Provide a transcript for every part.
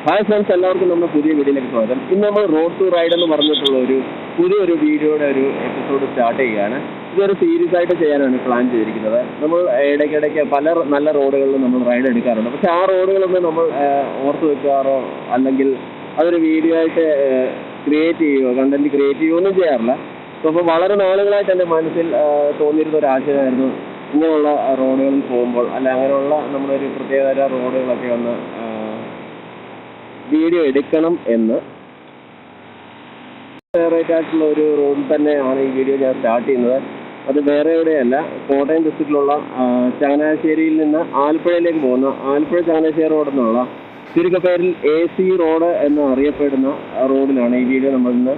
Hi friends, എല്ലാവർക്കും നമ്മുടെ പുതിയ വീഡിയോയിലേക്ക് സ്വാഗതം. ഇന്ന് നമ്മൾ റോഡ് ടു റൈഡ് എന്ന് പറഞ്ഞിട്ടുള്ള പുതിയൊരു വീഡിയോയുടെ ഒരു എപ്പിസോഡ് സ്റ്റാർട്ട് ചെയ്യുകയാണ്. ഇതൊരു സീരീസ് ആയിട്ട് ചെയ്യാനാണ് പ്ലാൻ ചെയ്തിരിക്കുന്നത്. നമ്മൾ ഇടയ്ക്കിടയ്ക്ക് പല നല്ല റോഡുകളിലും നമ്മൾ റൈഡ് എടുക്കാറുണ്ട്. പക്ഷേ ആ റോഡുകളൊന്നും നമ്മൾ ഓർത്ത് വെക്കാറോ അല്ലെങ്കിൽ അതൊരു വീഡിയോ ആയിട്ട് ക്രിയേറ്റ് ചെയ്യുകയോ കണ്ടന്റ് ക്രിയേറ്റ് ചെയ്യുകയോ ഒന്നും ചെയ്യാറില്ല. അപ്പോൾ വളരെ നാളുകളായിട്ട് എൻ്റെ മനസ്സിൽ തോന്നിയിരുന്ന ഒരു ആശയമായിരുന്നു ഇങ്ങനെയുള്ള റോഡുകളിൽ പോകുമ്പോൾ അങ്ങനെയുള്ള നമ്മുടെ ഒരു പ്രത്യേകതര റോഡുകളൊക്കെ ഒന്ന് വീഡിയോ എടുക്കണം എന്ന്. ഫേവറേറ്റ് ആയിട്ടുള്ള ഒരു റോഡിൽ തന്നെയാണ് ഈ വീഡിയോ ഞാൻ സ്റ്റാർട്ട് ചെയ്യുന്നത്. അത് വേറെ എവിടെയല്ല, കോട്ടയം ഡിസ്ട്രിക്റ്റിലുള്ള ചങ്ങനാശ്ശേരിയിൽ നിന്ന് ആലപ്പുഴയിലേക്ക് പോകുന്ന ആലപ്പുഴ ചങ്ങനാശ്ശേരി റോഡ് എന്നുള്ള ചുരുക്കപ്പേരിൽ AC റോഡ് എന്ന് അറിയപ്പെടുന്ന റോഡിലാണ് ഈ വീഡിയോ നമ്മൾ ഇന്ന്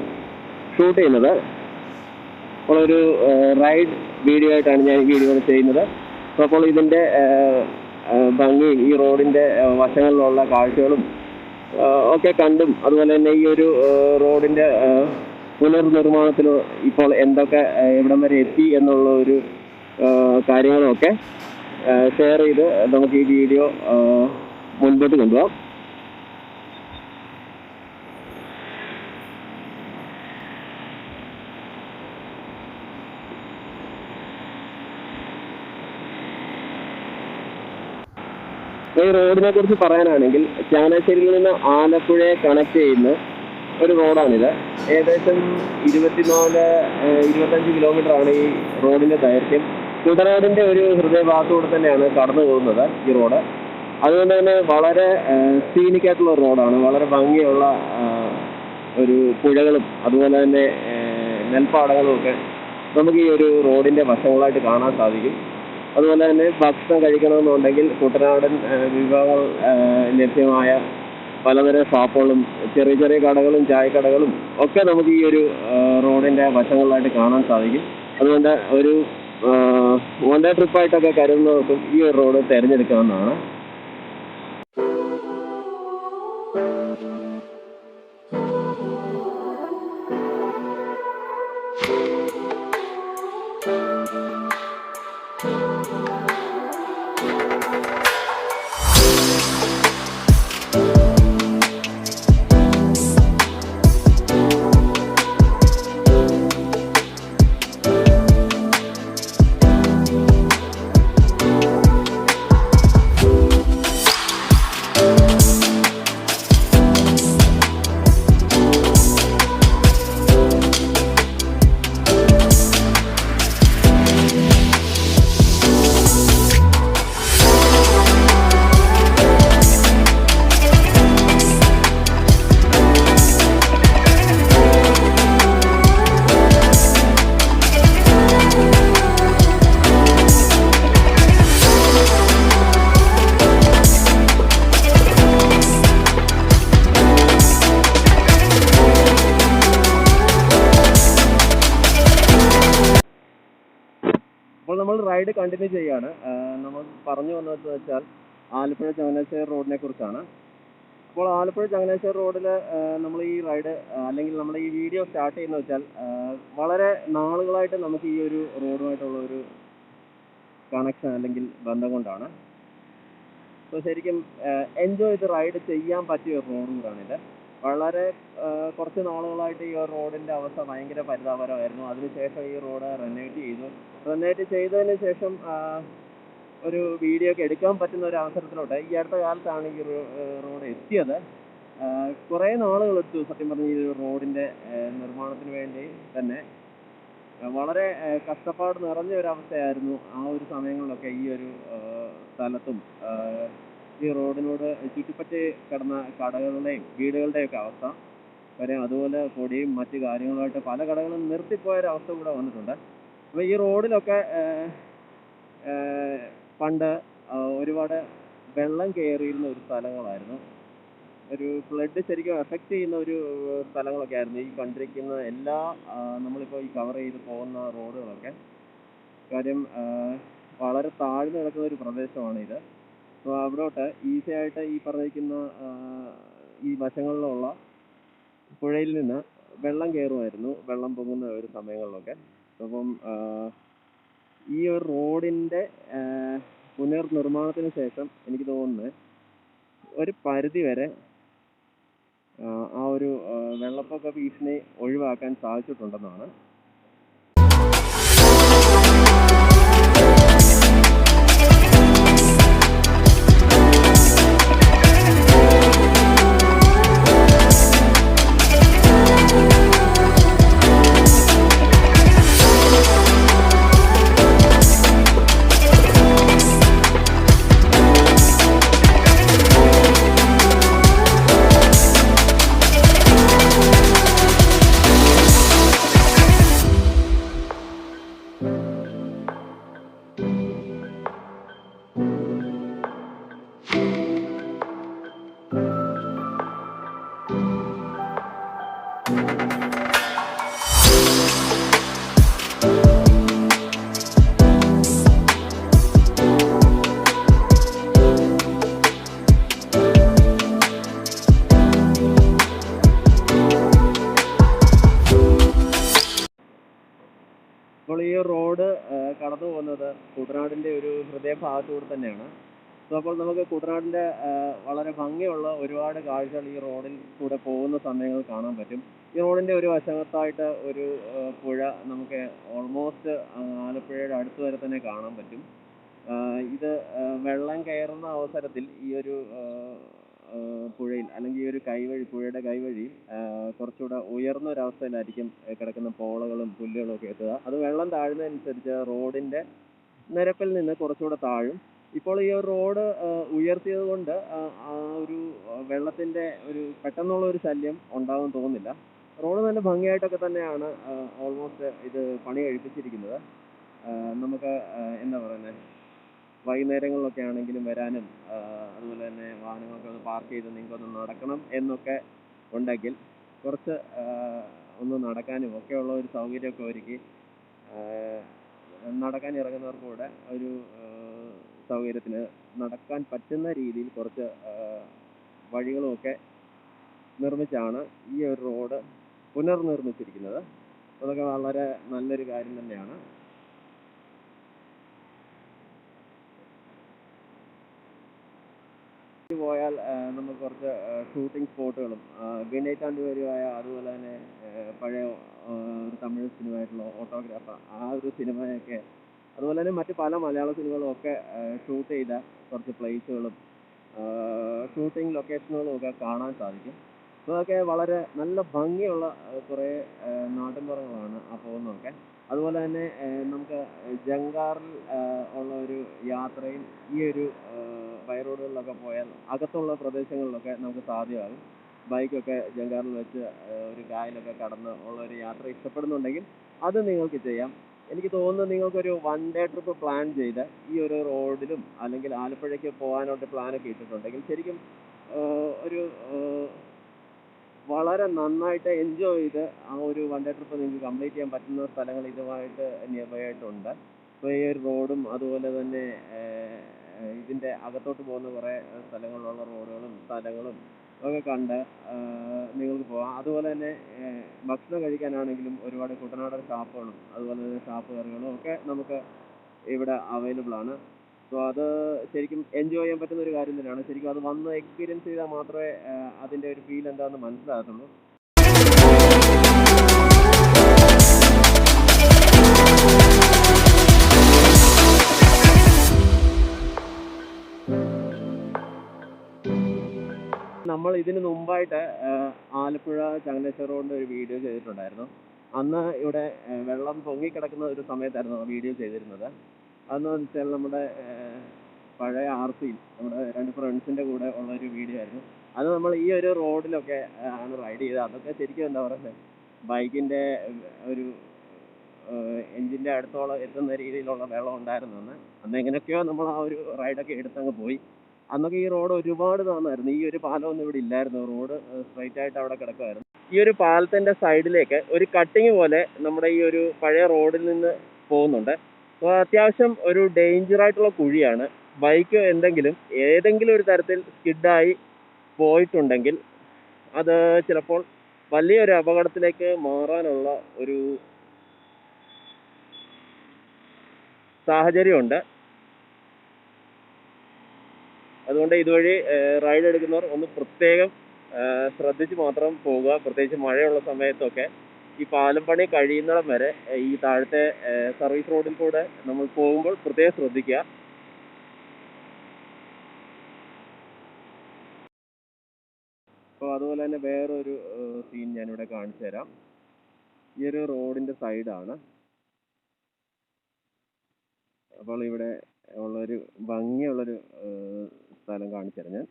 ഷൂട്ട് ചെയ്യുന്നത്. അപ്പോൾ ഒരു റൈഡ് വീഡിയോ ആയിട്ടാണ് ഞാൻ ഈ വീഡിയോ ചെയ്യുന്നത്. അപ്പോൾ ഇതിൻ്റെ ഭംഗിയും ഈ റോഡിൻ്റെ വശങ്ങളിലുള്ള കാഴ്ചകളും ഒക്കെ കണ്ടും അതുപോലെ തന്നെ ഈ ഒരു റോഡിൻ്റെ പുനർനിർമ്മാണത്തിൽ ഇപ്പോൾ എന്തൊക്കെ എവിടം വരെ എത്തി എന്നുള്ള ഒരു കാര്യങ്ങളൊക്കെ ഷെയർ ചെയ്ത് നമുക്ക് ഈ വീഡിയോ മുൻപോട്ട് കൊണ്ടുപോകാം. ഈ റോഡിനെ കുറിച്ച് പറയാനാണെങ്കിൽ ചങ്ങനാശ്ശേരിയിൽ നിന്ന് ആലപ്പുഴയെ കണക്ട് ചെയ്യുന്ന ഒരു റോഡാണിത്. ഏകദേശം 24-25 കിലോമീറ്ററാണ് ഈ റോഡിൻ്റെ ദൈർഘ്യം. കുട്ടനാടിൻ്റെ ഒരു ഹൃദയഭാഗത്തൂടെ തന്നെയാണ് കടന്നു പോകുന്നത് ഈ റോഡ്. അതുകൊണ്ട് തന്നെ വളരെ സീനിക്കായിട്ടുള്ള റോഡാണ്. വളരെ ഭംഗിയുള്ള ഒരു പുഴകളും അതുപോലെ തന്നെ നെൽപ്പാടങ്ങളും ഒക്കെ നമുക്ക് ഈ ഒരു റോഡിൻ്റെ വശങ്ങളായിട്ട് കാണാൻ സാധിക്കും. അതുപോലെ തന്നെ ഭക്ഷണം കഴിക്കണമെന്നുണ്ടെങ്കിൽ കുട്ടനാടൻ വിഭവങ്ങൾ ലഭ്യമായ പലതരം ഷോപ്പുകളും ചെറിയ ചെറിയ കടകളും ചായക്കടകളും ഒക്കെ നമുക്ക് ഈ ഒരു റോഡിൻ്റെ വശങ്ങളിലായിട്ട് കാണാൻ സാധിക്കും. അതുകൊണ്ട് ഒരു വൺ ഡേ ട്രിപ്പായിട്ടൊക്കെ കരുതുന്നവർക്കും ഈ ഒരു റോഡ് തിരഞ്ഞെടുക്കാവുന്നതാണ്. അപ്പോൾ നമ്മൾ റൈഡ് കണ്ടിന്യൂ ചെയ്യാണ്. നമ്മൾ പറഞ്ഞു വന്നതെന്ന് വെച്ചാൽ ആലപ്പുഴ ചങ്ങനാശ്ശേരി റോഡിനെ കുറിച്ചാണ്. അപ്പോൾ ആലപ്പുഴ ചങ്ങനാശ്ശേരി റോഡിൽ നമ്മൾ ഈ റൈഡ് അല്ലെങ്കിൽ നമ്മൾ ഈ വീഡിയോ സ്റ്റാർട്ട് ചെയ്യുന്നത് വെച്ചാൽ വളരെ നാളുകളായിട്ട് നമുക്ക് ഈ ഒരു റോഡുമായിട്ടുള്ള ഒരു കണക്ഷൻ അല്ലെങ്കിൽ ബന്ധം കൊണ്ടാണ്. അപ്പോൾ ശരിക്കും എൻജോയ് ചെയ്ത് റൈഡ് ചെയ്യാൻ പറ്റിയ ഒരു റോഡും കൂടാണിത്. വളരെ കുറച്ച് നാളുകളായിട്ട് ഈ റോഡിൻ്റെ അവസ്ഥ ഭയങ്കര പരിതാപകരമായിരുന്നു. അതിനുശേഷം ഈ റോഡ് റെനോവേറ്റ് ചെയ്തതിന് ശേഷം ഒരു വീഡിയോ ഒക്കെ എടുക്കാൻ പറ്റുന്ന ഒരു അവസരത്തിലോട്ട് ഈ അടുത്ത കാലത്താണ് ഈ റോഡ് എത്തിയത്. കുറേ നാളുകളെടുത്തു സത്യം പറഞ്ഞ ഈ റോഡിൻ്റെ നിർമ്മാണത്തിന് വേണ്ടി തന്നെ. വളരെ കഷ്ടപ്പാട് നിറഞ്ഞ ഒരവസ്ഥയായിരുന്നു ആ ഒരു സമയങ്ങളിലൊക്കെ ഈ ഒരു സ്ഥലത്തും ഈ റോഡിനോട് ചുറ്റിപ്പറ്റി കിടന്ന കടകളുടെയും വീടുകളുടെയൊക്കെ അവസ്ഥ വരെ. അതുപോലെ പൊടിയും മറ്റു കാര്യങ്ങളുമായിട്ട് പല കടകളും നിർത്തിപ്പോയൊരവസ്ഥ കൂടെ വന്നിട്ടുണ്ട്. അപ്പോൾ ഈ റോഡിലൊക്കെ പണ്ട് ഒരുപാട് വെള്ളം കയറിയിരുന്ന ഒരു സ്ഥലങ്ങളായിരുന്നു. ഒരു ഫ്ലഡ് ശരിക്കും എഫക്റ്റ് ചെയ്യുന്ന ഒരു സ്ഥലങ്ങളൊക്കെ ആയിരുന്നു ഈ കണ്ടിരിക്കുന്ന എല്ലാ നമ്മളിപ്പോൾ ഈ കവർ ചെയ്ത് പോകുന്ന റോഡുകളൊക്കെ. കാര്യം വളരെ താഴ്ന്നു കിടക്കുന്ന ഒരു പ്രദേശമാണിത്. അപ്പോൾ അവിടോട്ട് ഈസി ആയിട്ട് ഈ പറഞ്ഞിരിക്കുന്ന ഈ വശങ്ങളിലുള്ള പുഴയിൽ നിന്ന് വെള്ളം കയറുമായിരുന്നു, വെള്ളം പൊങ്ങുന്ന ഒരു സമയങ്ങളിലൊക്കെ. അപ്പം ഈ ഒരു റോഡിൻ്റെ പുനർനിർമ്മാണത്തിന് ശേഷം എനിക്ക് തോന്നുന്നത് ഒരു പരിധി വരെ ആ ഒരു വെള്ളപ്പൊക്ക ഭീഷണി ഒഴിവാക്കാൻ സാധിച്ചിട്ടുണ്ടെന്നാണ്. ഇപ്പോൾ ഈ റോഡ് കടന്നു പോകുന്നത് കുട്ടനാടിൻ്റെ ഒരു ഹൃദയഭാഗത്തൂടെ തന്നെയാണ്. സോ അപ്പോൾ നമുക്ക് കുട്ടനാടിൻ്റെ വളരെ ഭംഗിയുള്ള ഒരുപാട് കാഴ്ചകൾ ഈ റോഡിൽ കൂടെ പോകുന്ന സമയങ്ങൾ കാണാൻ പറ്റും. ഈ റോഡിൻ്റെ ഒരു വശത്തായിട്ട് ഒരു പുഴ നമുക്ക് ഓൾമോസ്റ്റ് ആലപ്പുഴയുടെ അടുത്ത് വരെ തന്നെ കാണാൻ പറ്റും. ഇത് വെള്ളം കയറുന്ന അവസരത്തിൽ ഈ ഒരു പുഴയിൽ അല്ലെങ്കിൽ ഈ ഒരു കൈവഴി, പുഴയുടെ കൈവഴിയിൽ കുറച്ചുകൂടെ ഉയർന്ന ഒരവസ്ഥയിലായിരിക്കും കിടക്കുന്ന പോളകളും പുല്ലുകളും ഒക്കെ എത്തുക. അത് വെള്ളം താഴുന്നതനുസരിച്ച് റോഡിൻ്റെ നിരപ്പിൽ നിന്ന് കുറച്ചുകൂടെ താഴും. ഇപ്പോൾ ഈ ഒരു റോഡ് ഉയർത്തിയത് കൊണ്ട് ആ ഒരു വെള്ളത്തിൻ്റെ ഒരു പെട്ടെന്നുള്ള ഒരു ശല്യം ഉണ്ടാകുമെന്ന് തോന്നുന്നില്ല. റോഡ് നല്ല ഭംഗിയായിട്ടൊക്കെ തന്നെയാണ് ഓൾമോസ്റ്റ് ഇത് പണി കഴിപ്പിച്ചിരിക്കുന്നത്. നമുക്ക് എന്താ പറയുന്നത്, വൈകുന്നേരങ്ങളിലൊക്കെ ആണെങ്കിലും വരാനും അതുപോലെ തന്നെ വാഹനങ്ങളൊക്കെ ഒന്ന് പാർക്ക് ചെയ്ത് നിങ്ങൾക്കൊന്ന് നടക്കണം എന്നൊക്കെ ഉണ്ടെങ്കിൽ കുറച്ച് ഒന്ന് നടക്കാനും ഒക്കെയുള്ള ഒരു സൗകര്യമൊക്കെ ഒരുക്കി നടക്കാൻ ഇറങ്ങുന്നവർക്ക് കൂടെ ഒരു സൗകര്യത്തിന് നടക്കാൻ പറ്റുന്ന രീതിയിൽ കുറച്ച് വഴികളുമൊക്കെ നിർമ്മിച്ചാണ് ഈ ഒരു റോഡ് പുനർനിർമ്മിച്ചിരിക്കുന്നത്. അതൊക്കെ വളരെ നല്ലൊരു കാര്യം തന്നെയാണ്. പോയാൽ നമുക്ക് കുറച്ച് ഷൂട്ടിംഗ് സ്പോട്ടുകളും വിനയ് ചാണ്ടുവരുമായ അതുപോലെ തന്നെ പഴയ ഒരു തമിഴ് സിനിമയായിട്ടുള്ള ഓട്ടോഗ്രാഫർ, ആ ഒരു സിനിമയൊക്കെ അതുപോലെ തന്നെ മറ്റ് പല മലയാള സിനിമകളും ഒക്കെ ഷൂട്ട് ചെയ്ത കുറച്ച് പ്ലേസുകളും ഷൂട്ടിംഗ് ലൊക്കേഷനുകളും ഒക്കെ കാണാൻ സാധിക്കും. അപ്പോൾ അതൊക്കെ വളരെ നല്ല ഭംഗിയുള്ള കുറേ നാട്ടിൻപുറങ്ങളാണ് ആ പോകുന്നതൊക്കെ. അതുപോലെ തന്നെ നമുക്ക് ജങ്കാറിൽ ഉള്ള ഒരു യാത്രയിൽ ഈ ഒരു ബൈ റോഡുകളിലൊക്കെ പോയാൽ അകത്തുള്ള പ്രദേശങ്ങളിലൊക്കെ നമുക്ക് സാധ്യമാകും. ബൈക്കൊക്കെ ജങ്കാറിൽ വെച്ച് ഒരു കായലൊക്കെ കടന്ന് ഉള്ള ഒരു യാത്ര ഇഷ്ടപ്പെടുന്നുണ്ടെങ്കിൽ അത് നിങ്ങൾക്ക് ചെയ്യാം. എനിക്ക് തോന്നുന്നു നിങ്ങൾക്കൊരു 1 ഡേ ട്രിപ്പ് പ്ലാൻ ചെയ്ത് ഈ ഒരു റോഡിലും അല്ലെങ്കിൽ ആലപ്പുഴയ്ക്ക് പോകാനായിട്ട് പ്ലാനൊക്കെ ഇട്ടിട്ടുണ്ടെങ്കിൽ ശരിക്കും ഒരു വളരെ നന്നായിട്ട് എൻജോയ് ചെയ്ത് ആ ഒരു 1 ഡേ ട്രിപ്പ് നിങ്ങൾക്ക് കംപ്ലീറ്റ് ചെയ്യാൻ പറ്റുന്ന സ്ഥലങ്ങൾ ഇതുമായിട്ട് നിയർ ബൈ ആയിട്ടുണ്ട്. അപ്പോൾ ഈ ഒരു റോഡും അതുപോലെ തന്നെ ഇതിൻ്റെ അകത്തോട്ട് പോകുന്ന കുറേ സ്ഥലങ്ങളിലുള്ള റോഡുകളും സ്ഥലങ്ങളും ഒക്കെ കണ്ട് നിങ്ങൾക്ക് പോകാം. അതുപോലെ തന്നെ ഭക്ഷണം കഴിക്കാനാണെങ്കിലും ഒരുപാട് കുട്ടനാടൻ ഷാപ്പുകളും അതുപോലെ തന്നെ ഷാപ്പ് കറികളും ഒക്കെ നമുക്ക് ഇവിടെ അവൈലബിൾ ആണ്. സോ അത് ശരിക്കും എൻജോയ് ചെയ്യാൻ പറ്റുന്ന ഒരു കാര്യം തന്നെയാണ്. ശരിക്കും അത് വന്ന് എക്സ്പീരിയൻസ് ചെയ്താൽ മാത്രമേ അതിൻ്റെ ഒരു ഫീൽ എന്താണെന്ന് മനസ്സിലാകത്തുള്ളൂ. നമ്മൾ ഇതിന് മുമ്പായിട്ട് ആലപ്പുഴ ചങ്ങനാശ്ശേരി റോഡിൻ്റെ ഒരു വീഡിയോ ചെയ്തിട്ടുണ്ടായിരുന്നു. അന്ന് ഇവിടെ വെള്ളം പൊങ്ങിക്കിടക്കുന്ന ഒരു സമയത്തായിരുന്നു ആ വീഡിയോ ചെയ്തിരുന്നത്. അതെന്ന് വെച്ചാൽ നമ്മുടെ പഴയ RC നമ്മുടെ 2 ഫ്രണ്ട്സിൻ്റെ കൂടെ ഉള്ള ഒരു വീഡിയോ ആയിരുന്നു. അത് നമ്മൾ ഈ ഒരു റോഡിലൊക്കെ ആണ് റൈഡ് ചെയ്തത്. അതൊക്കെ ശരിക്കും എന്താ പറയുന്നത്, ബൈക്കിൻ്റെ ഒരു എൻജിൻ്റെ അടുത്തോളം എത്തുന്ന രീതിയിലുള്ള വെള്ളം ഉണ്ടായിരുന്നു അന്ന് എങ്ങനെയൊക്കെയോ നമ്മൾ ആ ഒരു റൈഡൊക്കെ എടുത്തങ്ങ് പോയി. അന്നൊക്കെ ഈ റോഡ് ഒരുപാട് താന്നായിരുന്നു. ഈ ഒരു പാലമൊന്നും ഇവിടെ ഇല്ലായിരുന്നു. റോഡ് സ്ട്രൈറ്റ് ആയിട്ട് അവിടെ കിടക്കുമായിരുന്നു. ഈ ഒരു പാലത്തിൻ്റെ സൈഡിലേക്ക് ഒരു കട്ടിങ് പോലെ നമ്മുടെ ഈ ഒരു പഴയ റോഡിൽ നിന്ന് പോകുന്നുണ്ട്. അപ്പോൾ അത്യാവശ്യം ഒരു ഡേഞ്ചർ ആയിട്ടുള്ള കുഴിയാണ്. ബൈക്ക് ഏതെങ്കിലും ഒരു തരത്തിൽ സ്കിഡായി പോയിട്ടുണ്ടെങ്കിൽ അത് ചിലപ്പോൾ വലിയൊരു അപകടത്തിലേക്ക് മാറാനുള്ള ഒരു സാഹചര്യമുണ്ട്. അതുകൊണ്ട് ഇതുവഴി റൈഡ് എടുക്കുന്നവർ ഒന്ന് പ്രത്യേകം ശ്രദ്ധിച്ച് മാത്രം പോവുക. പ്രത്യേകിച്ച് മഴയുള്ള സമയത്തൊക്കെ ഈ പാലം പണി കഴിയുന്നിടം വരെ ഈ താഴത്തെ സർവീസ് റോഡിൽ കൂടെ നമ്മൾ പോകുമ്പോൾ പ്രത്യേകം ശ്രദ്ധിക്കുക. അപ്പോൾ അതുപോലെ തന്നെ വേറൊരു സീൻ ഞാനിവിടെ കാണിച്ചു തരാം. ഈ ഒരു റോഡിൻ്റെ സൈഡാണ്. അപ്പോൾ ഇവിടെ ഉള്ളൊരു ഭംഗിയുള്ളൊരു സ്ഥലം കാണിച്ചു തരാം ഞാൻ.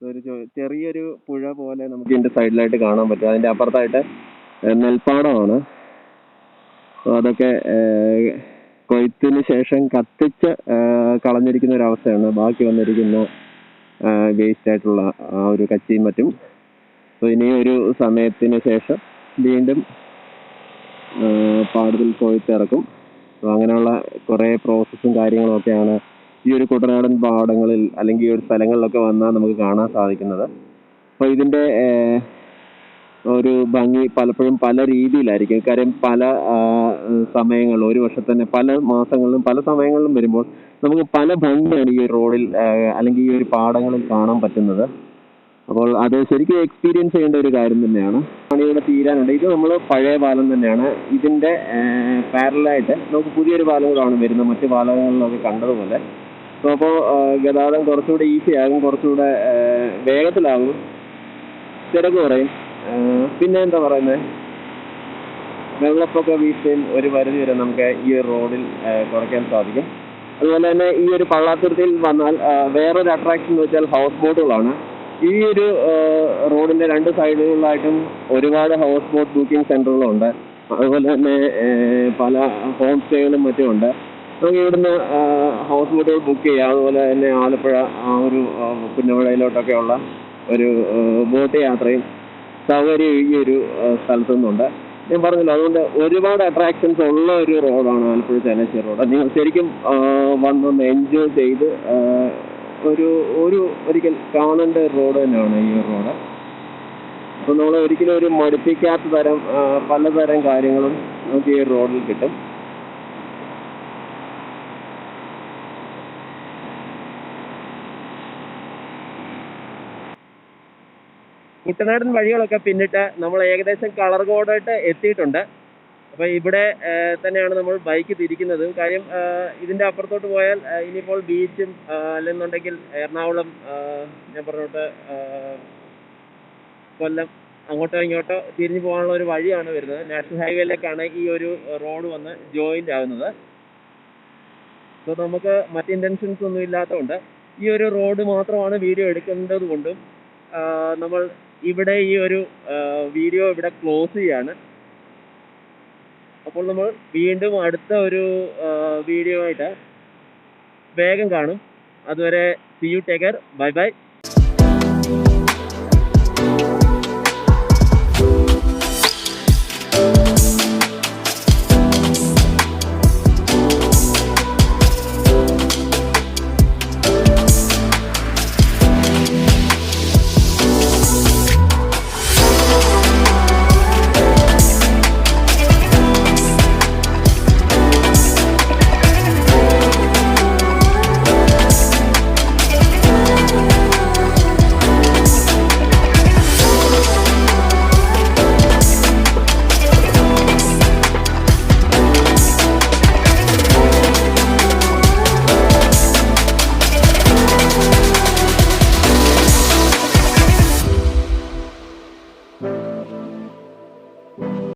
ഒരു ചെറിയൊരു പുഴ പോലെ നമുക്ക് ഇതിൻ്റെ സൈഡിലായിട്ട് കാണാൻ പറ്റും. അതിൻ്റെ അപ്പുറത്തായിട്ട് നെൽപ്പാടമാണ്. അതൊക്കെ കൊയ്ത്തിന് ശേഷം കത്തിച്ച് കളഞ്ഞിരിക്കുന്ന ഒരു അവസ്ഥയാണ്. ബാക്കി വന്നിരിക്കുന്ന വേസ്റ്റ് ആയിട്ടുള്ള ആ ഒരു കച്ചിയും മറ്റും. അപ്പോൾ ഇനി ഒരു സമയത്തിന് ശേഷം വീണ്ടും പാടത്തിൽ കൊയ്ത്തിറക്കും. അപ്പോൾ അങ്ങനെയുള്ള കുറേ പ്രോസസ്സും കാര്യങ്ങളൊക്കെയാണ് ഈ ഒരു കുട്ടനാടൻ പാടങ്ങളിൽ അല്ലെങ്കിൽ ഈ ഒരു സ്ഥലങ്ങളിലൊക്കെ വന്നാൽ നമുക്ക് കാണാൻ സാധിക്കുന്നത്. അപ്പോൾ ഇതിൻ്റെ ഒരു ഭംഗി പലപ്പോഴും പല രീതിയിലായിരിക്കും. കാര്യം പല സമയങ്ങളിൽ ഒരു വർഷത്തിൽ തന്നെ പല മാസങ്ങളിലും പല സമയങ്ങളിലും വരുമ്പോൾ നമുക്ക് പല ഭംഗിയാണ് ഈ റോഡിൽ അല്ലെങ്കിൽ ഈ ഒരു പാടങ്ങളിൽ കാണാൻ പറ്റുന്നത്. അപ്പോൾ അത് ശരിക്കും എക്സ്പീരിയൻസ് ചെയ്യേണ്ട ഒരു കാര്യം തന്നെയാണ്. പണിയുടെ തീരാനുണ്ട്. ഇത് നമ്മൾ പഴയ പാലം തന്നെയാണ്. ഇതിൻ്റെ പാരലായിട്ട് നമുക്ക് പുതിയൊരു പാലം കൂടാണ് വരുന്നത്, മറ്റു പാലങ്ങളിലൊക്കെ കണ്ടതുപോലെ. അപ്പോൾ ഗതാഗതം കുറച്ചുകൂടെ ഈസി ആകും, കുറച്ചുകൂടെ വേഗത്തിലാകും, തിരക്ക് കുറയും. പിന്നെ എന്താ പറയുന്നത്, വെള്ളപ്പൊക്ക വീഴ്ചയും ഒരു പരിധി വരെ നമുക്ക് ഈ റോഡിൽ കുറയ്ക്കാൻ സാധിക്കും. അതുപോലെ തന്നെ ഈ ഒരു പള്ളാത്തുരുത്തിയിൽ വന്നാൽ വേറൊരു അട്രാക്ഷൻ എന്ന് വെച്ചാൽ ഹൗസ് ബോട്ടുകളാണ്. ഈ ഒരു റോഡിൻ്റെ രണ്ട് സൈഡുകളിലായിട്ടും ഒരുപാട് ഹൗസ് ബോട്ട് ബുക്കിംഗ് സെൻ്ററുകളുണ്ട്. അതുപോലെ തന്നെ പല ഹോം സ്റ്റേകളും മറ്റും ഉണ്ട്. നമുക്ക് ഇവിടുന്ന് ഹൗസ് ബോട്ടുകൾ ബുക്ക് ചെയ്യാം. അതുപോലെ തന്നെ ആലപ്പുഴ ആ ഒരു പുന്നമടയിലോട്ടൊക്കെയുള്ള ഒരു ബോട്ട് യാത്രയും സൗകര്യം ഈ ഒരു സ്ഥലത്തു നിന്നുണ്ട്. ഞാൻ പറഞ്ഞല്ലോ, അതുകൊണ്ട് ഒരുപാട് അട്രാക്ഷൻസ് ഉള്ള ഒരു റോഡാണ് ആലപ്പുഴ ചങ്ങനാശ്ശേരി റോഡ്. നിങ്ങൾ ശരിക്കും വന്നൊന്ന് എൻജോയ് ചെയ്ത് ഒരിക്കൽ കാണേണ്ട റോഡ് തന്നെയാണ് ഈ റോഡ്. അപ്പോൾ നമ്മൾ ഒരിക്കലും ഒരു മടുപ്പിക്കാത്ത തരം പലതരം കാര്യങ്ങളും നമുക്ക് ഈ റോഡിൽ കിട്ടും. കുട്ടനാടൻ വഴികളൊക്കെ പിന്നിട്ട് നമ്മൾ ഏകദേശം കളർകോടായിട്ട് എത്തിയിട്ടുണ്ട്. അപ്പോൾ ഇവിടെ തന്നെയാണ് നമ്മൾ ബൈക്ക് തിരിക്കുന്നത്. കാര്യം ഇതിൻ്റെ അപ്പുറത്തോട്ട് പോയാൽ ഇനിയിപ്പോൾ ബീച്ചും അല്ലെന്നുണ്ടെങ്കിൽ എറണാകുളം, ഞാൻ പറഞ്ഞോട്ട് കൊല്ലം, അങ്ങോട്ടോ ഇങ്ങോട്ടോ തിരിഞ്ഞു പോകാനുള്ള ഒരു വഴിയാണ് വരുന്നത്. നാഷണൽ ഹൈവേയിലേക്കാണ് ഈ ഒരു റോഡ് വന്ന് ജോയിൻ്റ് ആകുന്നത്. അപ്പോൾ നമുക്ക് മറ്റ് ഇൻറ്റൻഷൻസ് ഒന്നും ഇല്ലാത്തതുകൊണ്ട് ഈ ഒരു റോഡ് മാത്രമാണ് വീഡിയോ എടുക്കുന്നത് കൊണ്ടും നമ്മൾ ഇവിടെ ഈ ഒരു വീഡിയോ ഇവിടെ ക്ലോസ് ചെയ്യാണ്. അപ്പോൾ നമ്മൾ വീണ്ടും അടുത്ത ഒരു വീഡിയോ ആയിട്ട് വേഗം കാണും. അതുവരെ see you, take care, bye bye.